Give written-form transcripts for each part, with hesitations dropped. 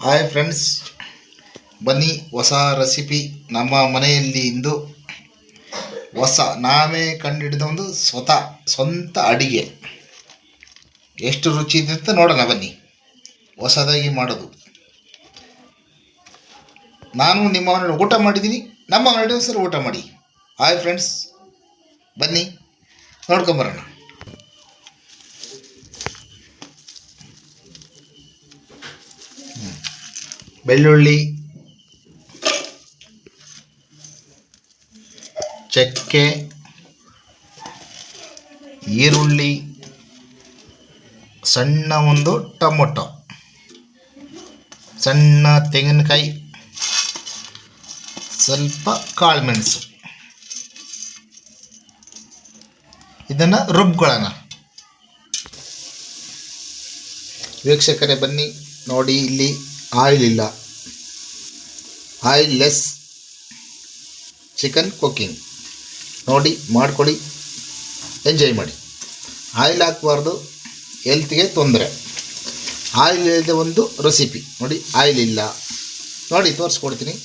Hi friends, ಬನ್ನಿ ಹೊಸ recipe ನಮ್ಮ ಮನೆಯಲ್ಲಿ ಇಂದು ಹೊಸ ನಾವೇ ಕಂಡುಹಿಡಿದ ಒಂದು ಸ್ವಂತ ಅಡಿಗೆ ಎಷ್ಟು ರುಚಿ ಇದೆ ಅಂತ ನೋಡೋಣ. ಬನ್ನಿ, ಹೊಸದಾಗಿ ಮಾಡೋದು. ನಾನು ನಿಮ್ಮ ಮನೆಯಲ್ಲಿ ಊಟ ಮಾಡಿದ್ದೀನಿ, ನಮ್ಮ ಮನೆಯಲ್ಲಿ ಸರ್ ಊಟ ಮಾಡಿ. ಹಾಯ್ ಫ್ರೆಂಡ್ಸ್, ಬನ್ನಿ ನೋಡ್ಕೊಂಬರೋಣ. ಬೆಳ್ಳುಳ್ಳಿ, ಚಕ್ಕೆ, ಈರುಳ್ಳಿ, ಸಣ್ಣ ಒಂದು ಟೊಮೊಟೊ, ಸಣ್ಣ ತೆಂಗಿನಕಾಯಿ, ಸ್ವಲ್ಪ ಕಾಳುಮೆಣಸು. ಇದನ್ನು ರುಬ್ಕೊಳ್ಳೋಣ. ವೀಕ್ಷಕರೇ ಬನ್ನಿ ನೋಡಿ, ಇಲ್ಲಿ ಆಯಿಲ್ ಇಲ್ಲ, ಆಯಿಲ್ ಲೆಸ್ ಚಿಕನ್ ಕುಕ್ಕಿಂಗ್ ನೋಡಿ, ಮಾಡ್ಕೊಳ್ಳಿ, ಎಂಜಾಯ್ ಮಾಡಿ. ಆಯಿಲ್ ಹಾಕಬಾರ್ದು, ಹೆಲ್ತ್ಗೆ ತೊಂದರೆ. ಆಯಿಲ್ ಇಲ್ಲದೆ ಒಂದು ರೆಸಿಪಿ ನೋಡಿ. ಆಯಿಲ್ ಇಲ್ಲ ನೋಡಿ, ತೋರಿಸ್ಕೊಡ್ತೀನಿ.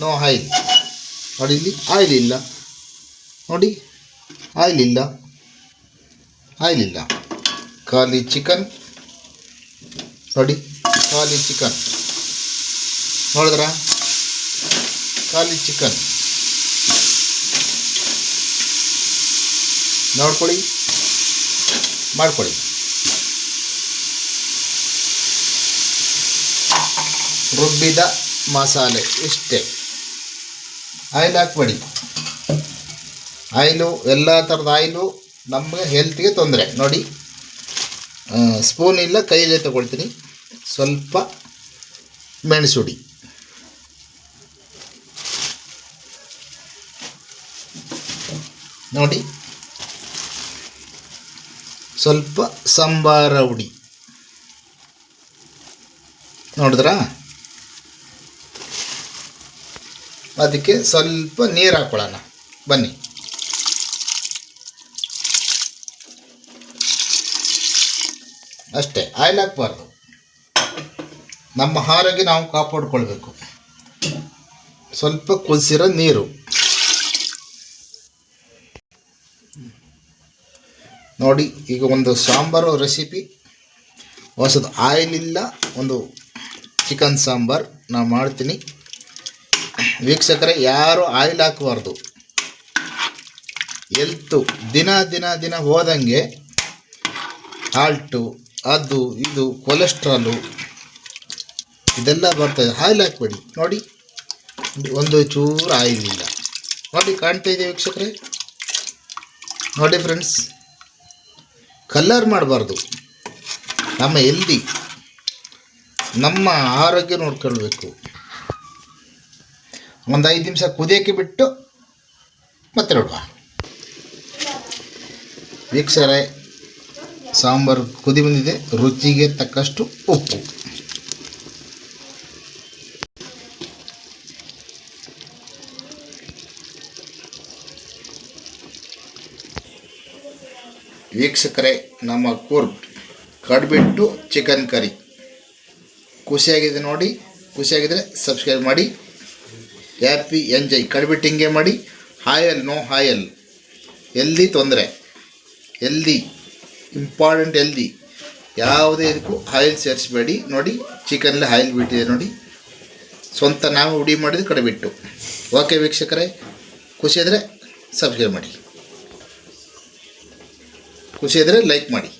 ನೋ ಆಯಿಲ್ ನೋಡಿ, ಇಲ್ಲಿ ಆಯಿಲ್ ಇಲ್ಲ ನೋಡಿ, ಆಯಿಲ್ ಇಲ್ಲ. ಖಾಲಿ ಚಿಕನ್ ನೋಡಿ, ಖಾಲಿ ಚಿಕನ್ ನೋಡಿದ್ರಾ? ಖಾಲಿ ಚಿಕನ್ ನೋಡ್ಕೊಳ್ಳಿ, ಮಾಡ್ಕೊಳ್ಳಿ. ರುಬ್ಬಿದ ಮಸಾಲೆ ಇಷ್ಟೇ. ಆಯಿಲ್ ಹಾಕ್ಬೇಡಿ. ಆಯಿಲು, ಎಲ್ಲ ಥರದ ಆಯಿಲು ನಮಗೆ ಹೆಲ್ತ್ಗೆ ತೊಂದರೆ ನೋಡಿ. ಸ್ಪೂನ್ ಇಲ್ಲ, ಕೈಯಲ್ಲೇ ತಗೊಳ್ತೀನಿ. ಸ್ವಲ್ಪ ಮೆಣಸುಡಿ ನೋಡಿ, ಸ್ವಲ್ಪ ಸಾಂಬಾರ ಹುಡಿ ನೋಡಿದ್ರಾ? ಅದಕ್ಕೆ ಸ್ವಲ್ಪ ನೀರು ಹಾಕೊಳ್ಳೋಣ. ಬನ್ನಿ, ಅಷ್ಟೇ. ಆಯಿಲ್ ಹಾಕಬಾರ್ದು. ನಮ್ಮ ಆರೋಗ್ಯ ನಾವು ಕಾಪಾಡಿಕೊಳ್ಬೇಕು. ಸ್ವಲ್ಪ ಕುದಿಸಿರೋ ನೀರು ನೋಡಿ. ಈಗ ಒಂದು ಸಾಂಬಾರು ರೆಸಿಪಿ ಹೊಸದು. ಆಯಿಲ್ ಇಲ್ಲ, ಒಂದು ಚಿಕನ್ ಸಾಂಬಾರು ನಾನು ಮಾಡ್ತೀನಿ. ವೀಕ್ಷಕರೇ, ಯಾರು ಆಯಿಲ್ ಹಾಕಬಾರ್ದು. ಹೆಲ್ತು ದಿನ ಹೋದಂಗೆ ಹಾಲ್ಟು, ಅದು ಇದು ಕೊಲೆಸ್ಟ್ರಾಲು ಇದೆಲ್ಲ ಬರ್ತದೆ. ಆಯಿಲ್ ಹಾಕಬೇಡಿ ನೋಡಿ. ಒಂದು ಚೂರು ಆಯಿಲ್ ಇಲ್ಲ ನೋಡಿ, ಕಾಣ್ತಾ ಇದೆ ವೀಕ್ಷಕರೇ ನೋಡಿ. ಫ್ರೆಂಡ್ಸ್, ಕಲರ್ ಮಾಡಬಾರ್ದು. ನಮ್ಮ ಹೆಲ್ದಿ, ನಮ್ಮ ಆರೋಗ್ಯ ನೋಡ್ಕೊಳ್ಬೇಕು. ಒಂದು 5 ನಿಮಿಷ ಕುದಿಯೋಕ್ಕೆ ಬಿಟ್ಟು ಮತ್ತೆ ನೋಡುವ. ವೀಕ್ಷಕರೇ, ಸಾಂಬಾರು ಕುದಿ ಬಂದಿದೆ. ರುಚಿಗೆ ತಕ್ಕಷ್ಟು ಉಪ್ಪು. ವೀಕ್ಷಕರೇ, ನಮ್ಮ ಕೂರ್ಗ್ ಕಡ್ಬಿಟ್ಟು ಚಿಕನ್ ಕರಿ ಖುಷಿಯಾಗಿದೆ ನೋಡಿ. ಖುಷಿಯಾಗಿದ್ದರೆ ಸಬ್ಸ್ಕ್ರೈಬ್ ಮಾಡಿ. Happy enjoy. ಕಡ್ಬಿಟ್ಟು ಹಿಂಗೆ ಮಾಡಿ. Oil, no oil. ಹೆಲ್ದಿ ತೊಂದರೆ, ಹೆಲ್ದಿ ಇಂಪಾರ್ಟೆಂಟ್. ಹೆಲ್ದಿ ಯಾವುದೇ ಇದಕ್ಕೂ ಆಯಿಲ್ ಸೇರಿಸಬೇಡಿ ನೋಡಿ. ಚಿಕನಲ್ಲಿ ಆಯಿಲ್ ಬಿಟ್ಟಿದೆ ನೋಡಿ. ಸ್ವಂತ ನಾವು ಹುಡಿ ಮಾಡಿದ್ದು ಕಡ್ಬಿಟ್ಟು. ಓಕೆ ವೀಕ್ಷಕರೇ, ಖುಷಿಯಾದರೆ ಸಬ್ಸ್ಕ್ರೈಬ್ ಮಾಡಿ, ಖುಷಿಯಾದರೆ ಲೈಕ್ ಮಾಡಿ.